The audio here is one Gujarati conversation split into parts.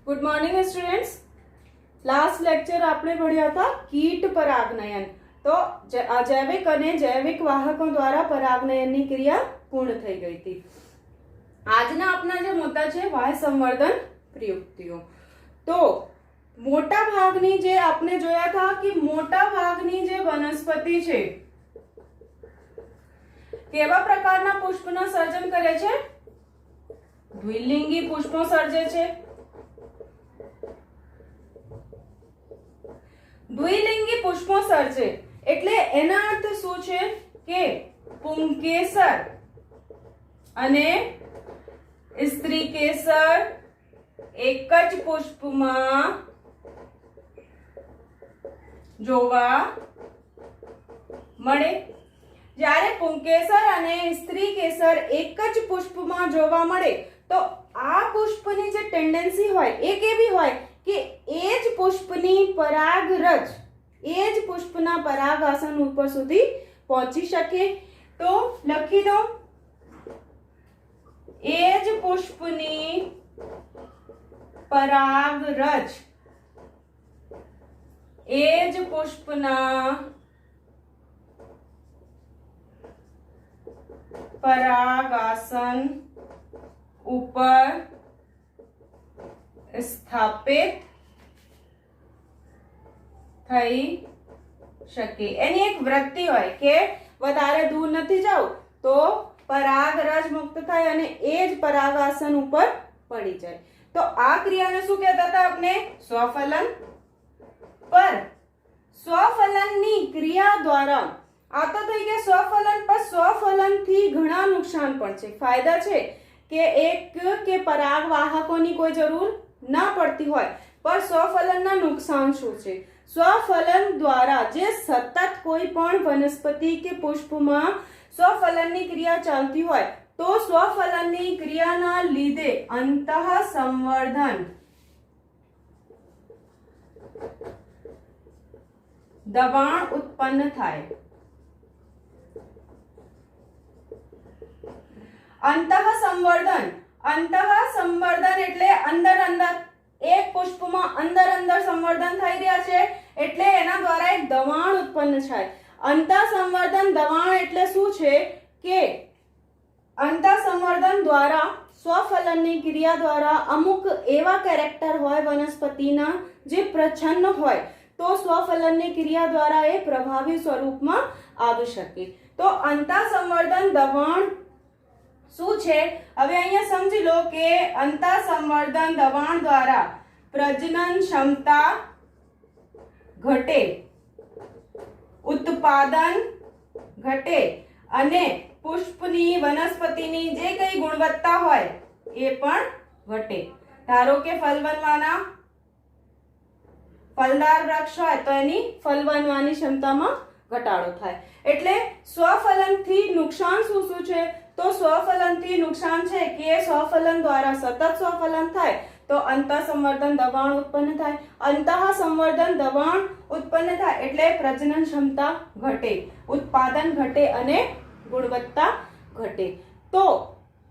Good morning students. Last lecture आपने भण्या था कीट परागनयन। तो अजैविक અને જૈવિક વાહકો દ્વારા પરાગનયનની ક્રિયા પૂર્ણ થઈ ગઈ હતી। આજના આપના જે મુદ્દા છે વાહ્ય સંવર્ધન પ્રયુક્તિઓ। તો મોટા ભાગની જે આપણે જોયા था कि મોટા ભાગની જે વનસ્પતિ છે કેવા પ્રકારના પુષ્પનો સર્જન કરે છે? દ્વિલિંગી પુષ્પો સર્જે છે। દ્વિલિંગી પુષ્પો સર્જે એટલે એના અર્થ શું છે કે પુંકેસર અને સ્ત્રીકેસર એક જ પુષ્પમાં જોવા મળે। જ્યારે પુંકેસર અને સ્ત્રીકેસર એક જ પુષ્પમાં જોવા મળે તો આ પુષ્પની જે ટેન્ડન્સી હોય એ કેવી હોય કે એ જ પુષ્પની પરાગરજ એ જ પુષ્પના પરાગાસન ઉપર સુધી પહોંચી શકે। તો લખી દો એ જ પુષ્પની પરાગરજ એ જ પુષ્પના પરાગાસન ઉપર સ્થાપિત થઈ શકે। એની એક વૃત્તિ હોય કે વધારે દૂર નથી જાવ તો પરાગરજ મુક્ત થાય અને એ જ પરાગાસન ઉપર પડી જાય। તો આ ક્રિયાને શું કહેતા હતા આપણે? સ્વફલન। પર સ્વફલનની ક્રિયા દ્વારા આ તો થઈ ગયા સ્વફલન, પર સ્વફલનથી ઘણા નુકસાન પણ છે। ફાયદા છે કે એક કે પરાગવાહકોની કોઈ જરૂર ના પડતી હોય, पर स्वफलनના नुकसान શું છે? स्वफलन द्वारा जे सतत कोई पण वनस्पति के पुष्पમાં स्वफलनની क्रिया चालती હોય तो स्वफलनની क्रियाના લીધે અંતઃ સંવર્ધન દબાણ ઉત્પન્ન થાય। અંતઃ સંવર્ધન એટલે અંદર અંદર એક પુષ્પમાં અંદર અંદર સંવર્ધન થઈ રહ્યા છે એટલે એના દ્વારા એક દબાણ ઉત્પન્ન થાય। અંતઃ સંવર્ધન દબાણ એટલે શું છે કે અંતઃ સંવર્ધન દ્વારા સ્વફલનની ક્રિયા દ્વારા અમુક એવા કેરેક્ટર હોય વનસ્પતિના જે પ્રચ્છન્ન હોય તો સ્વફલનની ક્રિયા દ્વારા એ પ્રભાવી સ્વરૂપમાં આવી શકે। તો અંતઃ સંવર્ધન દબાણ શું છે? હવે અહીંયા સમજી લો કે અંતઃ સંવર્ધન દબાણ દ્વારા પ્રજનન ક્ષમતા ઘટે, ઉત્પાદન ઘટે અને પુષ્પની વનસ્પતિની જે કઈ ગુણવત્તા હોય એ પણ ઘટે। ધારો કે ફલદાર વૃક્ષ હોય તો એની ફલ બનવાની ક્ષમતામાં ઘટાડો થાય। એટલે સ્વફલનથી નુકસાન શું શું છે? तो स्वफलन थी नुकसान है कि स्वफलन द्वारा सतत स्वफलन थाय तो अंतः संवर्धन दबाण उत्पन्न थाय। अंतः संवर्धन दबाण उत्पन्न थाय એટલે પ્રજનન ક્ષમતા ઘટે, ઉત્પાદન ઘટે અને ગુણવત્તા ઘટે। તો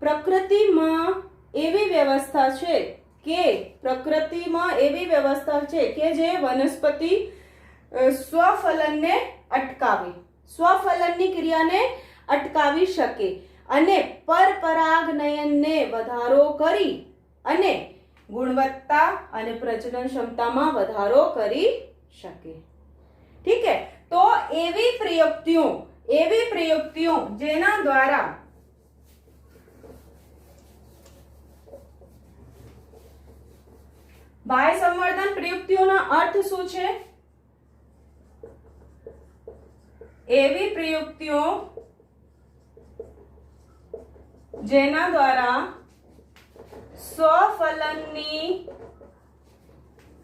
પ્રકૃતિમાં એવી વ્યવસ્થા છે કે જે વનસ્પતિ સ્વફલનને અટકાવે, સ્વફલનની ક્રિયાને અટકાવી શકે અને પરપરાગનયનને વધારો કરી અને ગુણવત્તા અને પ્રજનન ક્ષમતામાં વધારો કરી શકે। ठीक है? तो એવી પ્રયુક્તિઓ જેના દ્વારા બાહ્ય સંવર્ધન પ્રયુક્તિઓના અર્થ શું છે? એવી પ્રયુક્તિઓ જેના દ્વારા સ્વફલનની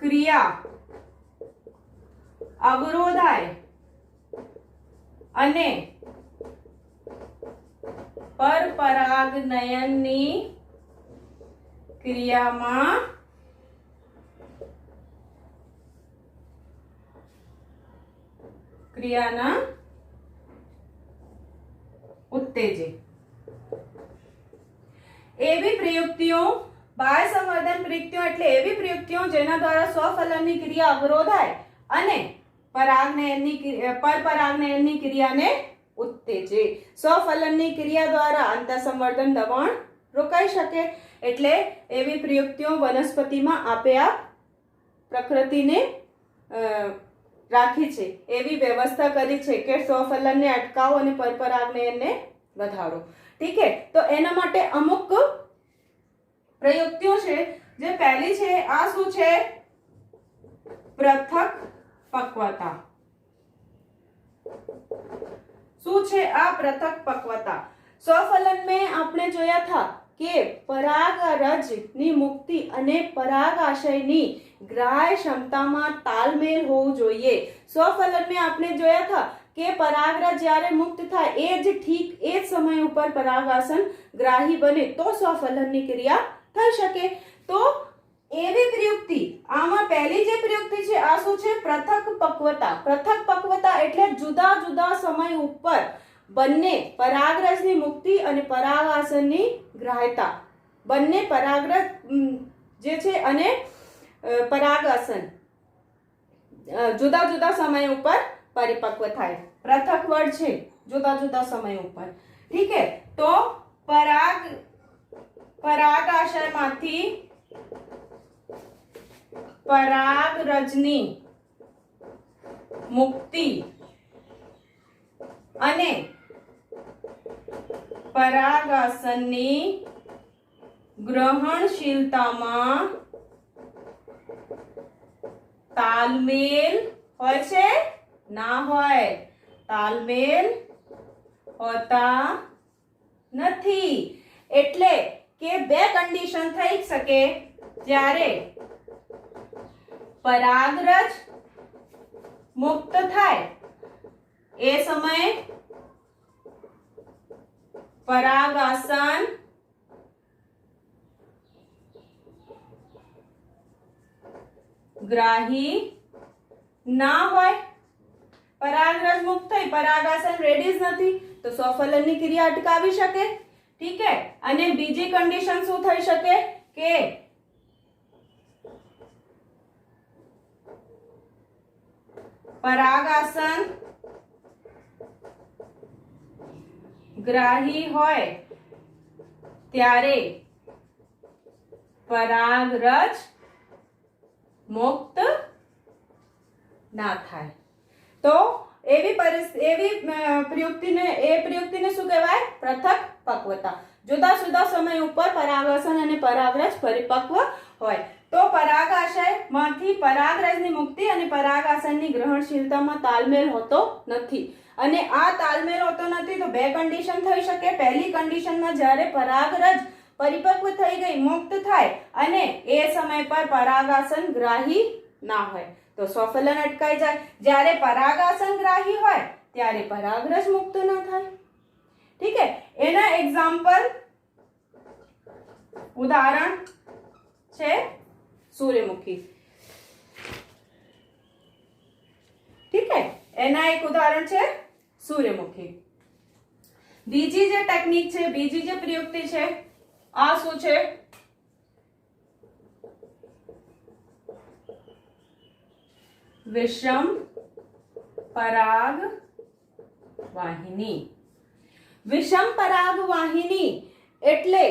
ક્રિયા અવરોધાય અને પરપરાગનયનની ક્રિયામાં ક્રિયાના ઉત્તેજે। એવી પ્રયુક્તિઓ બાહ્ય સંવર્ધન પ્રયુક્તિઓ એટલે એવી પ્રયુક્તિઓ જેના દ્વારા સ્વફલનની ક્રિયા અવરોધાય અને પરપરાગનયનની ક્રિયાને ઉત્તેજે. સ્વફલનની ક્રિયા દ્વારા આંતરસંવર્ધન દબાણ રોકાઈ શકે. એટલે એવી પ્રયુક્તિઓ વનસ્પતિમાં આપેઆપ પ્રકૃતિને રાખી છે, એવી વ્યવસ્થા કરી છે કે સ્વફલનને અટકાવો અને પરપરાગનયનને વધારો. ઠીક છે, તો એના માટે અમુક પ્રયુક્તિઓ છે. જે પહેલી છે આ શું છે? પૃથક પક્વતા. શું છે આ પૃથક પક્વતા? સ્વફलन में આપણે જોયા था કે પરાગરજની મુક્તિ અને પરાગાશયની ગ્રાહ્ય ક્ષમતામાં તાલમેલ હોવું જોઈએ. સ્વફलन में આપણે જોયા था કે પરાગરજ જ્યારે મુક્ત થાય એ જ ઠીક એ જ સમય ઉપર પરાગાસન ગ્રાહી બને તો સ્વફલનની ક્રિયા થઈ શકે. તો એવી પ્રયુક્તિ, આમાં પહેલી જે પ્રયુક્તિ છે આ શું છે? પૃથક પક્વતા. પૃથક પક્વતા એટલે જુદા જુદા સમય ઉપર બંને પરાગરજની મુક્તિ અને પરાગાસનની ગ્રાહ્યતા, બંને પરાગરજ જે છે અને પરાગાસન જુદા જુદા સમય ઉપર પરિપક્વ થાય. પૃથક વર્ડ છે, જુદા જુદા સમય ઉપર. ઠીક છે, તો પરાગાશયમાંથી પરાગરજની મુક્તિ અને પરાગાસનની ગ્રહણશીલતામાં તાલમેલ હોય છે? ના હોય. તાલમેલ હોતા નથી. એટલે કે બે કન્ડિશન થઈ શકે. જ્યારે પરાગરજ મુક્ત થાય એ સમયે પરાગાસન ગ્રાહી ના હોય. પરાગરજ મુક્ત થઈ, પરાગાસન રેડી જ નથી, તો સ્વફલનની ક્રિયા અટકાવી શકે. ઠીક છે, અને બીજી કન્ડિશન શું થઈ શકે કે પરાગાસન ગ્રાહી હોય ત્યારે પરાગરજ મુક્ત ના થાય. તો એવી પ્રયુક્તિને શું કહેવાય? પૃથક પક્વતા. જુદા જુદા સમય ઉપર પરાગાસન અને પરાગરજ પરિપક્વ હોય. તો પરાગાશયમાંથી પરાગરજની મુક્તિ અને પરાગાસનની ગ્રહણશીલતામાં તાલમેલ હોતો નથી. અને આ તાલમેલ હોતો નથી તો બે કન્ડિશન થઈ શકે. પહેલી કન્ડિશનમાં જ્યારે પરાગરજ પરિપક્વ થઈ ગઈ, મુક્ત થાય અને એ સમય પર પરાગાસન ગ્રાહી ના હોય તો સ્વફલન અટકાઈ જાય. જ્યારે પરાગાસન ગ્રાહી હોય ત્યારે પરાગરજ મુક્ત ના થાય. ઠીક છે, એના એક્ઝામ્પલ ઉદાહરણ છે સૂર્યમુખી. ઠીક છે, એના એક ઉદાહરણ છે સૂર્યમુખી. બીજી જે ટેકનિક છે, બીજી જે પ્રયુક્તિ છે આ શું છે? વિષમ પરાગ વાહિની. વિષમ પરાગ વાહિની એટલે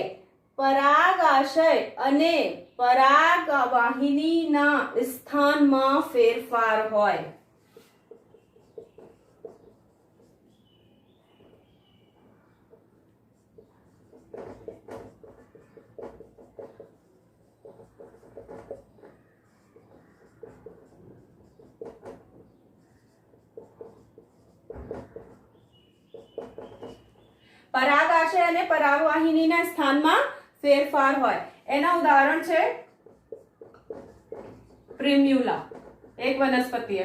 પરાગાશય અને પરાગ વાહિનીના સ્થાનમાં ફેરફાર હોય. પરાગાશય અને પરાગવાહિનીના સ્થાનમાં ફેરફાર હોય. એના ઉદાહરણ છે પ્રિમ્યુલા, એક વનસ્પતિ.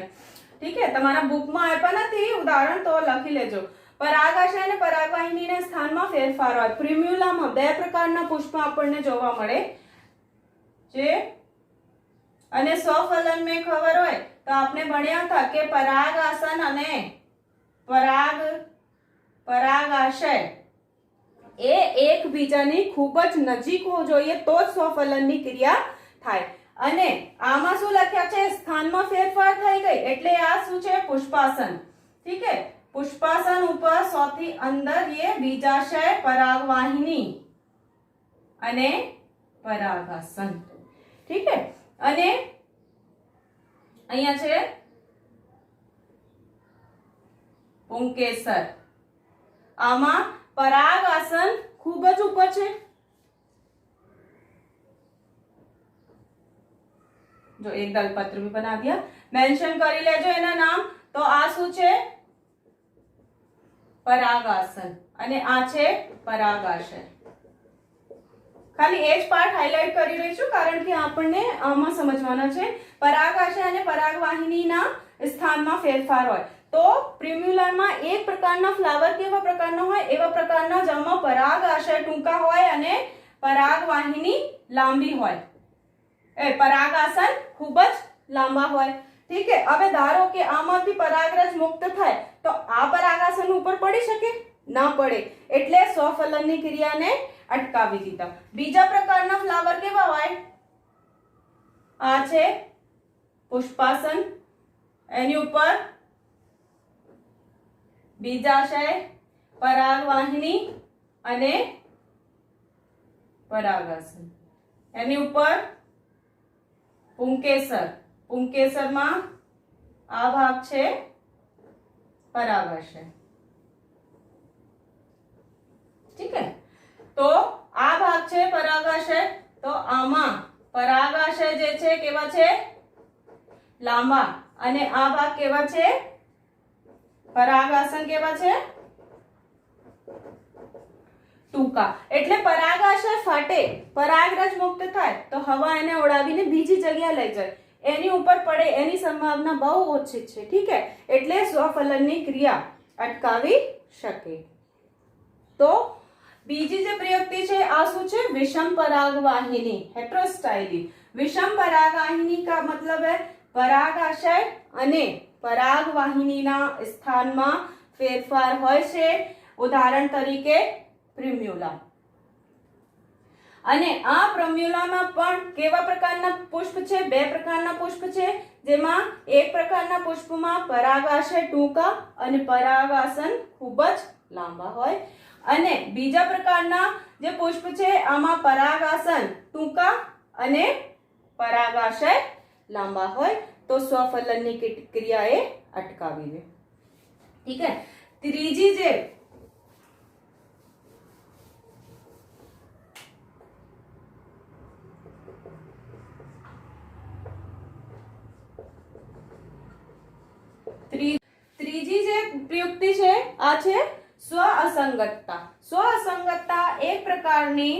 ઠીક છે, તમારા બુકમાં આપ્યા નથી ઉદાહરણ તો લખી લેજો. પરાગાશય અને પરાગવાહિનીના સ્થાનમાં ફેરફાર હોય. પ્રિમ્યુલામાં બે પ્રકારના પુષ્પ આપણને જોવા મળે છે અને સ્વફલન में ખબર હોય તો આપણે ભણ્યા હતા કે પરાગાસન અને પરાગાશય એ એકબીજાની ખૂબ જ નજીક હોવું જોઈએ તો જ સ્વફલનની ક્રિયા થાય. અને આમાં શું લખ્યા છે? સ્થાનમાં ફેરફાર થઈ ગઈ એટલે આ શું છે? પુષ્પાસન. ઠીક है, पुष्पासन ऊपर सौथी अंदर ये बीजाशय परागवाहिनी अने परागासन. ठीक है, अने અહીંયા છે પુંકેસર. આમાં પરાગાસન ખૂબ જ ઉપર છે. जो एक दलपत्र भी बना दिया, मेंशन કરી લેજો એના નામ. તો આ શું છે? પરાગાસન અને આ છે પરાગાશય. ખાલી એ જ પાર્ટ હાઇલાઇટ કરી રહી છું કારણ કે આપણને આમાં સમજવાના છે. પરાગાશય અને પરાગવાહિનીના સ્થાનમાં ફેરફાર હોય તો પ્રિમ્યુલરમાં એક પ્રકારના ફ્લાવર કેવા પ્રકારનો હોય? એવા પ્રકારના જેમાં પરાગાશય ટૂંકા હોય અને પરાગવાહિની લાંબી હોય. પરાગાસન ખૂબ જ લાંબા હોય. ઠીક है, હવે ધારો કે આમાંથી પરાગરજ મુક્ત થાય તો આ પરાગાસન ઉપર પડી શકે? ના પડે. એટલે સ્વફલનની ક્રિયાને અટકાવી દીધા. બીજા પ્રકારના ફ્લાવર કેવા હોય? આ છે પુષ્પાસન, એની ઉપર બીજાશય, પરાગવાહિની અને પરાગાસન. એની ઉપર પુંકેસર. પુંકેસરમાં આ ભાગ છે પરાગાશય. ઠીક है, તો આ ભાગ છે પરાગાશય. તો આમાં પરાગાશય જે છે કેવા છે? લાંબા. અને આ ભાગ કેવા છે? પરાગાસન કેવા છે? ટૂંકા. એટલે પરાગાશય ફાટે, પરાગરજ મુક્ત થાય તો હવા એને ઉડાવીને બીજી જગ્યાએ લઈ જાય. એની ઉપર પડે એની સંભાવના બહુ ઓછી છે. ઠીક है, એટલે સ્વફલનની ક્રિયા અટકાવી શકે. તો બીજી જે પ્રયુક્તિ છે આ શું છે? विषम परागवाहिनी, हेटेरोस्टाइली. विषम परागवाहिनी का मतलब है परागाशय અને પરાગવાહિનીના સ્થાનમાં ફેરફાર હોય છે. ઉદાહરણ તરીકે પ્રિમ્યુલા. અને આ પ્રિમ્યુલામાં પણ કેવા પ્રકારના પુષ્પ છે? બે પ્રકારના પુષ્પ છે, જેમાં એક પ્રકારના પુષ્પમાં પરાગાશય ટૂંકા અને પરાગાસન ખૂબ જ લાંબા હોય. અને બીજા પ્રકારના જે પુષ્પ છે આમાં પરાગાસન ટૂંકા અને પરાગાશય લાંબા હોય. તો સ્વફલનની ક્રિયાએ અટકાવી દે. ઠીક है, ત્રીજી જે ત્રીજી જે પ્રયુક્તિ છે આ છે સ્વ અસંગતતા. સ્વ અસંગતતા એક પ્રકારની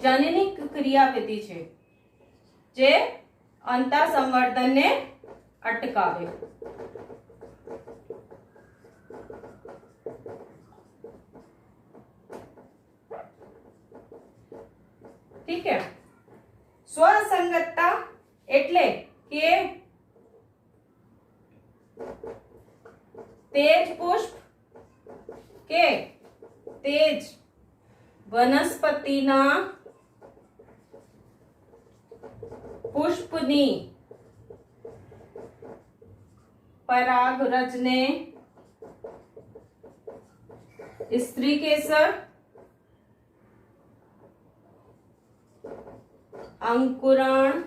જનનિક ક્રિયાવિધિ છે જે અંતઃ સંવર્ધનને અટકાવે. ઠીક है, સ્વ અસંગતતા એટલે કે તેજ પુષ્પ કે તેજ વનસ્પતિના પુષ્પની પરાગરજને સ્ત્રી કેસર, અંકુરણ,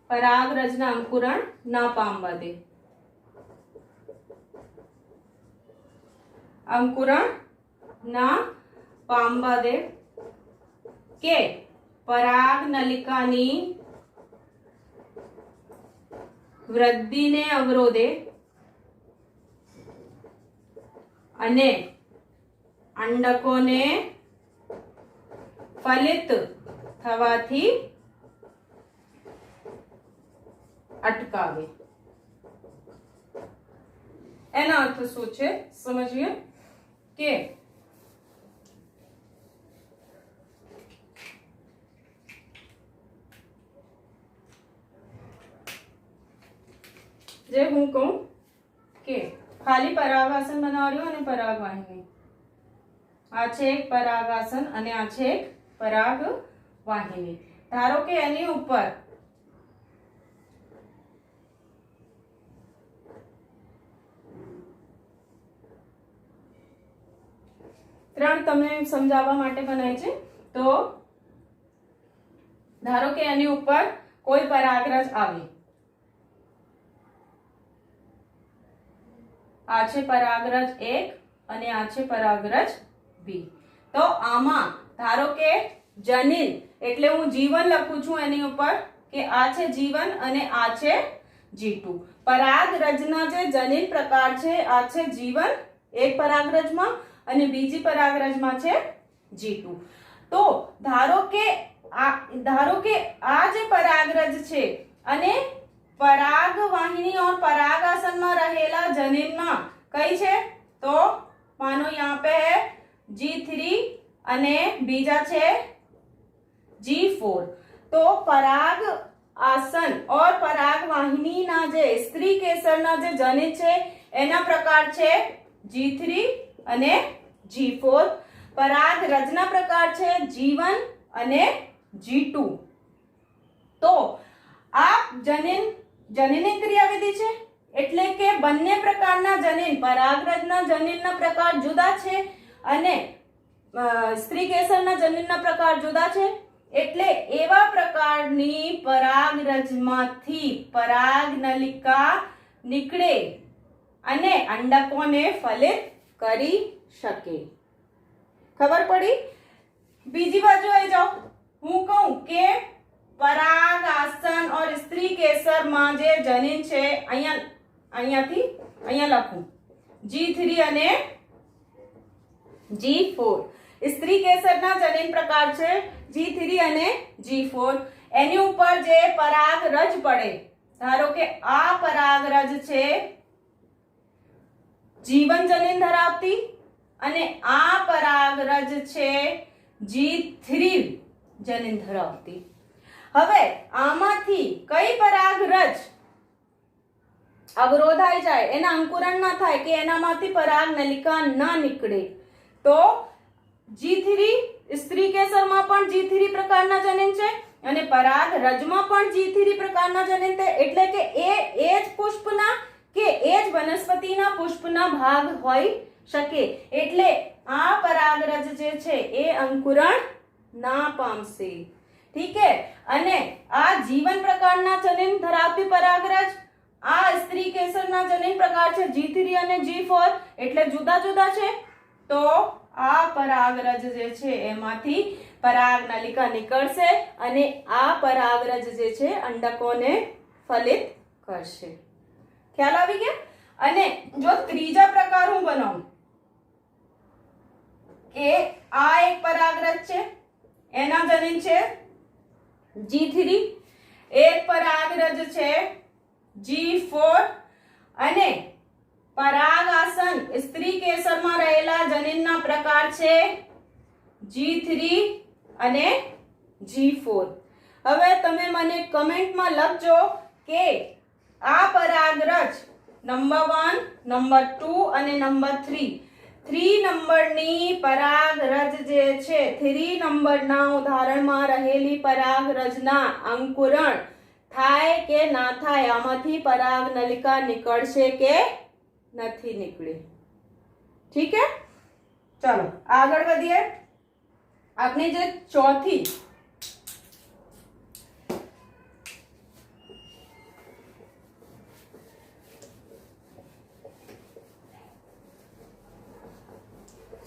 પરાગરજના અંકુરણ ના પામવા દે. અંકુરણ ના પામવા દે કે પરાગ નલિકાની વૃદ્ધિને અવરોધે અને અંડકોને ફલિત થવાથી અટકાવે. એના અર્થ શું છે સમજીએ કે જે હું કહું કે ખાલી પરાગાસન બનાવ્યું અને પરાગવાહિની, આ છે એક પરાગાસન અને આ છે એક પરાગવાહિની. ધારો કે એની ઉપર ત્રણ તમને સમજાવવા માટે બનાવી છે. તો ધારો કે એની ઉપર કોઈ પરાગરજ આવી, આ છે પરાગરજ 1 અને આ છે પરાગરજ 2. તો આમાં ધારો કે જનીન એટલે હું જીવન લખું છું એની ઉપર કે આ છે જીવન અને આ છે G2. પરાગરજના જે જનીન પ્રકાર છે આ છે જીવન એક પરાગરજમાં અને બીજી પરાગરજમાં છે G2. તો ધારો કે આ જે પરાગરજ છે અને परागवाहिनी और परागासन में रहेला जनिन में कई छे तो मानो यहाँ पे है G3 अने बीजा छे G4. तो पराग आसन और परागवाहिनी ना जे स्त्री केसर ना जे जनिन छे एना प्रकार छे G3 अने G4. पराग रजना प्रकार छे G1 अने G2. तो आ જનીનની ક્રિયાવિધિ છે એટલે કે બંને પ્રકારના જનીન પરાગરજના જનીનના પ્રકાર જુદા છે અને સ્ત્રી કેસરના જનીનના પ્રકાર જુદા છે. એટલે એવા પ્રકારની પરાગરજમાંથી પરાગનલિકા નીકળે અને અંડકોને ફલિત કરી શકે. ખબર પડી? બીજી બાજુ આવી જાઓ. હું કહું કે परागासन और स्त्री केसर में जे जनिन छे अहींयाथी लखूं G3 अने G4. स्त्री केसरना जनिन प्रकार छे G3 अने G4. एनी उपर जे परागरज पड़े, धारो के आ परागरज छे जीवन जनिन धरावती अने आ परागरज छे G3 जनिन धरावती. હવે આમાંથી કઈ પરાગરજ અવરોધાઈ જાય, એના અંકુરણ ના થાય કે એનામાંથી પરાગ નલિકા ન નીકળે તો G3 સ્ત્રી કેસરમાં પણ G3 પ્રકારના જનીન છે અને પરાગ રજમાં પણ G3 પ્રકારના જનીન છે. એટલે કે એ જ પુષ્પના કે એ જ વનસ્પતિના પુષ્પના ભાગ હોઈ શકે. એટલે આ પરાગરજ જે છે એ અંકુરણ ના પામશે. ठीक है. अने आ जीवन प्रकारना जनिन धरावती परागरज आ स्त्री केसरना जनिन प्रकार छे G3 अने G4 એટલે જુદા જુદા છે. તો આ પરાગરજ જે છે એમાંથી પરાગ નલિકા નીકળશે અને આ પરાગરજ જે છે અંડકોને ફલિત કરશે. ખ્યાલ આવી ગયો? અને જો ત્રીજા પ્રકાર હું બનાવું કે આ એક પરાગરજ છે એના જનિન છે G3, एक परागरज छे G4 अने परागासन स्त्री केसर में रहेला जनिन ना प्रकार छे G3 अने G4. हवे तमे मने कमेंट में लखजो के आ परागरज नंबर 1, नंबर 2 अने नंबर 3 નંબરની પરાગરજ જે છે 3 નંબરના ઉદાહરણમાં રહેલી પરાગરજના અંકુરણ થાય કે ના થાય, આમાંથી પરાગ નલિકા નીકળશે કે નથી નીકળે. ઠીક है? चलो આગળ વધીએ. આપણી જે ચોથી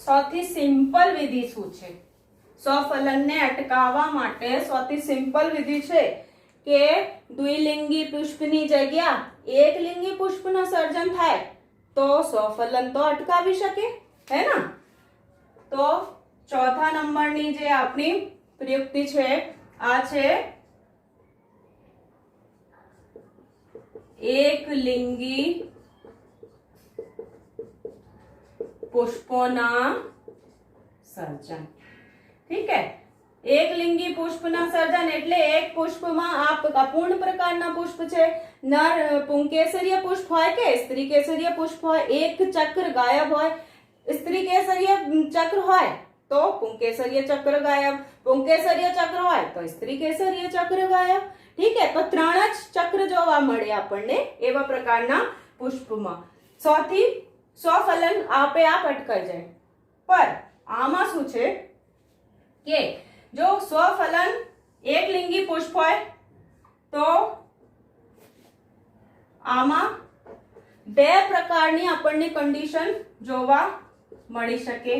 સૌથી સિમ્પલ વિધિ શું છે? સ્વફલનને અટકાવવા માટે સૌથી સિમ્પલ વિધિ છે કે દ્વિલિંગી પુષ્પની જગ્યા એકલિંગી પુષ્પનું સર્જન થાય તો સ્વફલન તો અટકાવી શકે, હે ના? તો ચોથા નંબરની જે આપણી પ્રયુક્તિ છે આ છે એકલિંગી पुष्पोना सर्जन. ठीक है? એક લિંગી પુષ્પના સર્જન એટલે એક પુષ્પમાં અપૂર્ણ પ્રકારના પુષ્પ છે. નર પુંકેસરીય પુષ્પ હોય કે સ્ત્રી કેસરીય પુષ્પ હોય, એક ચક્ર ગાયબ હોય, સ્ત્રી કેસરીય ચક્ર હોય તો પુંકેસરીય ચક્ર ગાયબ, પુંકેસરીય ચક્ર હોય તો સ્ત્રી કેસરીય ચક્ર ગાયબ. ઠીક है, તો ત્રણ જ ચક્ર જોવા મળે આપણને એવા પ્રકારના પુષ્પમાં. 100 થી 100 ફલન આપે આપ અટકાઈ જાય. પર આમાં શું છે કે જો 100 ફલન એક લિંગી પુષ્પ હોય તો આમાં બે પ્રકારની આપણને કન્ડિશન જોવા મળી શકે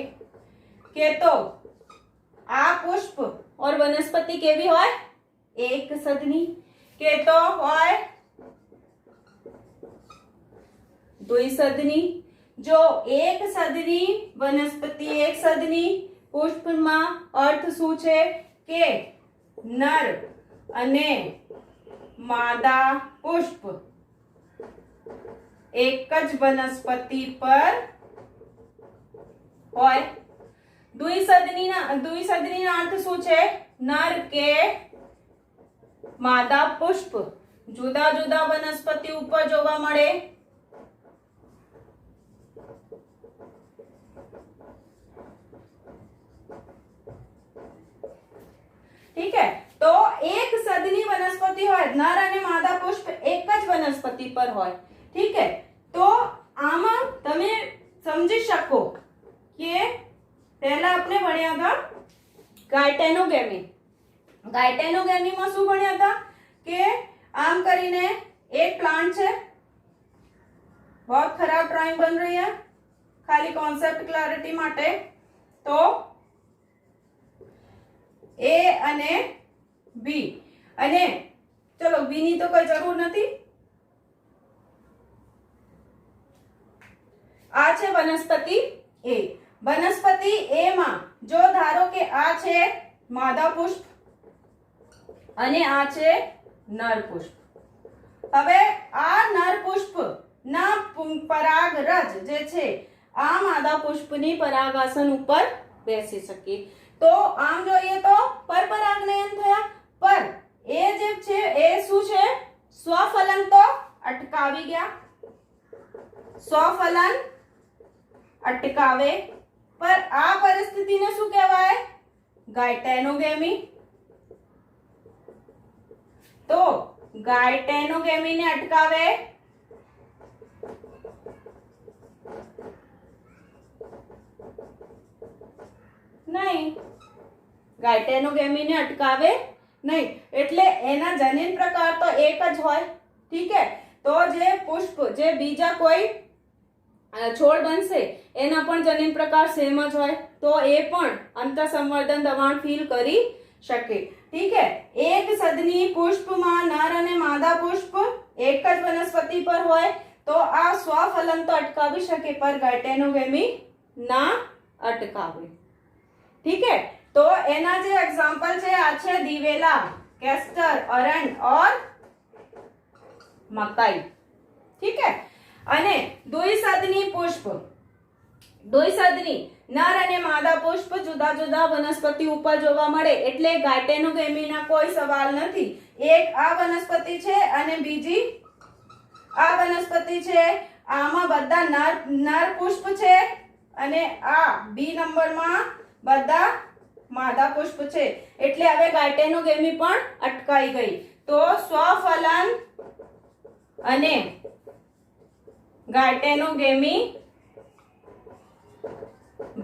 કે તો આ પુષ્પ और वनस्पति केवी હોય एक सदनी, के तो હોય द्विसदनी. जो एक सदनी वनस्पति एक सदनी પુષ્પમાં અર્થ શું છે કે નર અને માદા પુષ્પ એક જ વનસ્પતિ પર હોય. દ્વિસદનીના અર્થ શું છે? નર કે માદા પુષ્પ જુદા જુદા વનસ્પતિ ઉપર જોવા મળે. ठीक है, तो एक सदनी वनस्पति હોય, નર અને માદા પુષ્પ એક જ વનસ્પતિ પર હોય. ठीक है, તો આમાં તમે સમજી શકો કે પહેલા આપણે ભણ્યા હતા ગાયટેનોગેમી. ગાયટેનોગેમીમાં શું ભણ્યા હતા કે આમ કરીને એક પ્લાન્ટ છે, बहुत खराब ड्राइंग बन रही है, खाली कॉन्सेप्ट क्लैरिटी માટે. તો ए અને बी અને ચલો बी ની તો કોઈ જરૂર નથી. આ છે વનસ્પતિ એ. વનસ્પતિ એ માં જો ધારો કે આ છે માદા પુષ્પ અને આ છે નર પુષ્પ. હવે આ નર પુષ્પ ના પરાગરજ જે છે આ માદા પુષ્પની પરાગાસન ઉપર બેસી શકે. તો આમ જોઈએ તો પરપરાગનયન થયા, પર એ જે છે એ શું છે? સ્વફલન તો અટકાવી ગયા, સ્વફલન અટકાવે. પર આ પરિસ્થિતિને શું કહેવાય? ગાયટેનોગેમી. તો ગાયટેનોગેમીને અટકાવે નહીં, ગાયટેનોગેમીને અટકાવે નહીં. એટલે એના જનીન પ્રકાર તો એક જ હોય. ઠીક है, તો જે પુષ્પ જે બીજા કોઈ છોડ બનશે એના પણ જનીન પ્રકાર સેમ જ હોય તો એ પણ અંતઃસંવર્ધન દબાણ ફીલ કરી શકે. ઠીક है, એક સદની પુષ્પમાં નર અને માદા પુષ્પ એક જ વનસ્પતિ પર હોય તો આ સ્વફલન તો અટકાવી શકે પર ગાયટેનોગેમી ના અટકાવે. ठीक है, तो एना जो एग्जाम्पल છે આ છે દિવેલા, કેસ્ટર, અરંડ और મકાઈ. ठीक है, અને દ્વિસદની પુષ્પ, દ્વિસદની નર અને માદા પુષ્પ જુદા જુદા વનસ્પતિ ઉપર જોવા મળે એટલે ગાયટેનોગેમીના કોઈ સવાલ નથી. એક આ વનસ્પતિ છે અને બીજી આ વનસ્પતિ છે. આમાં બધા નર પુષ્પ છે અને આ બી નંબરમાં બધા માદા પુષ્પ છે એટલે હવે ગાયટેનોગેમી પણ અટકાઈ ગઈ. તો સ્વફલન અને ગાયટેનોગેમી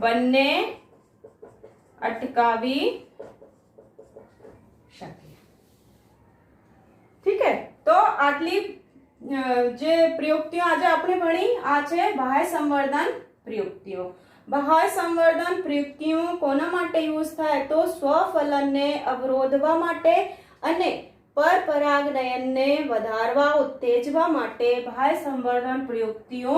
બંને અટકાવી શકે. ઠીક है, તો આટલી જે પ્રયુક્તિઓ આજે આપણે ભણી આ છે બાહ્ય સંવર્ધન પ્રયુક્તિઓ. બાહ્ય સંવર્ધન પ્રયુક્તિઓ કોના માટે યુઝ થાય? તો સ્વફલનને અવરોધવા માટે અને પરપરાગનયનને વધારવા ઉત્તેજવા માટે બાહ્ય સંવર્ધન પ્રયુક્તિઓ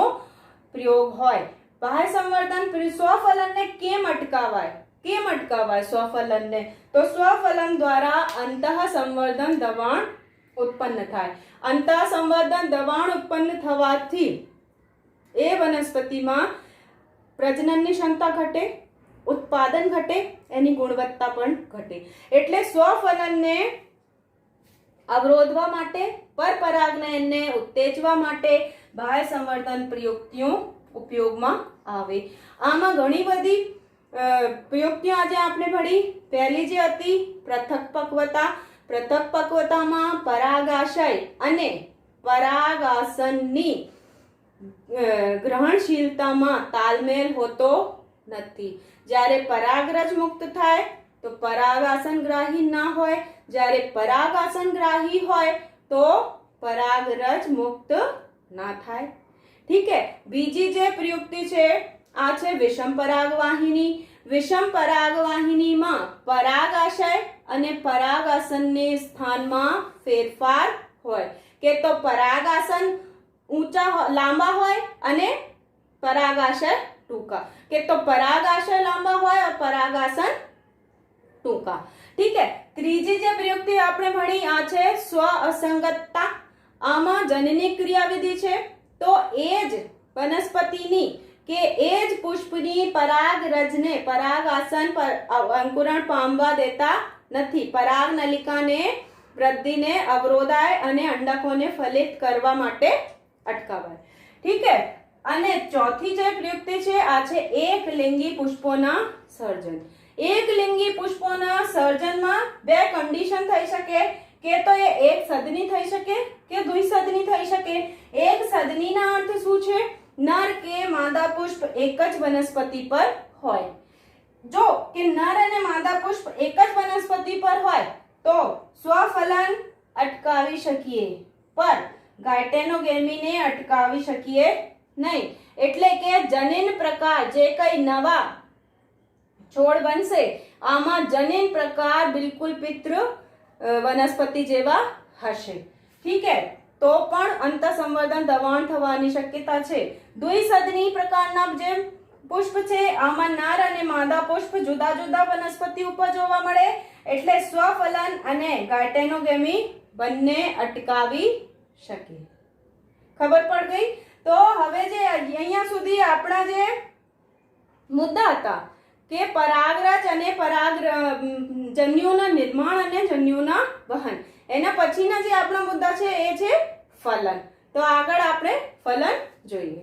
પ્રયોગ હોય. બાહ્ય સંવર્ધન સ્વફલનને કેમ અટકાવાય? કેમ અટકાવાય સ્વફલનને? તો સ્વફલન દ્વારા અંતઃસંવર્ધન દબાણ ઉત્પન્ન થાય. અંતઃસંવર્ધન દબાણ ઉત્પન્ન થવાથી એ વનસ્પતિમાં પ્રજનનની ક્ષમતા ઘટે, ઉત્પાદન ઘટે, એની ગુણવત્તા પણ ઘટે. એટલે સ્વફલનને અવરોધવા માટે, પરપરાગનયનને ઉત્તેજવા માટે બાહ્ય સંવર્ધન પ્રયુક્તિઓ ઉપયોગમાં આવે. આમાં ઘણી બધી પ્રયુક્તિઓ આજે આપણે ભણી. પહેલી જે હતી પૃથક પક્વતા. પૃથક પક્વતામાં પરાગાશય અને પરાગાસનની ગ્રહણશીલતામાં તાલમેલ હોતો નથી. જ્યારે પરાગરજ મુક્ત થાય તો પરાગાસન ગ્રાહી ના હોય, જ્યારે પરાગાસન ગ્રાહી હોય તો પરાગરજ મુક્ત ના થાય. ઠીક હે. બીજી જે પ્રયુક્તિ છે આ છે વિષમ પરાગવાહિની. વિષમ પરાગવાહિનીમાં પરાગાશય અને પરાગાસનને સ્થાનમાં ફેરફાર હોય કે તો પરાગાસન ઊંચા લાંબા હોય અને પરાગાશય ટૂંકા, કે તો પરાગાશય લાંબા હોય और પરાગાસન ટૂંકા. ઠીક હે. ત્રીજી જે પ્રયુક્તિ આપણે ભણી આ છે સ્વ અસંગતતા. આમાં જનની ક્રિયાવિધિ છે તો એ જ વનસ્પતિની કે એ જ પુષ્પની પરાગરજને પરાગાસન પર અંકુરણ પામવા દેતા નથી. પરાગ નલિકાને વૃદ્ધિને અવરોધાય અને અંડકોને ફલિત કરવા માટે અટકાવાય. ઠીક હે. અને ચોથી જે પ્રયુક્તિ છે આ છે એકલિંગી પુષ્પોના સર્જન. એકલિંગી પુષ્પોના સર્જનમાં બે કન્ડિશન થઈ શકે કે તો એ એક સદની થઈ શકે કે દ્વિસદની થઈ શકે. એક સદનીના અર્થ શું છે? નર કે માદા પુષ્પ એક જ વનસ્પતિ પર હોય. જો કે નર અને માદા પુષ્પ એક જ વનસ્પતિ પર હોય તો સ્વફલન અટકાવી શકીએ, પર ગાયટેનોગેમીને અટકાવી શકીએ નહીં. એટલે કે જનીન પ્રકાર જે કઈ નવા છોડ બનશે આમાં જનીન પ્રકાર બિલકુલ પિતૃ વનસ્પતિ જેવા હશે. ઠીક હે. તો પણ અંતઃસંવર્ધન દબાણ થવાની શક્યતા છે. દ્વિસદની પ્રકારના જે પુષ્પ છે આમાં નર અને માદા પુષ્પ જુદા જુદા વનસ્પતિ ઉપર જોવા મળે. એટલે સ્વફલન અને ગાયટેનોગેમી બંને અટકાવી શકે. ખબર પડ ગઈ? તો હવે જે અહીંયા સુધી આપણા જે મુદ્દા હતા કે પરાગરજ અને જન્યુના નિર્માણ અને જન્યુના વહન, એના પછીના જે આપણા મુદ્દા છે એ છે ફલન. તો આગળ આપણે ફલન જોઈએ.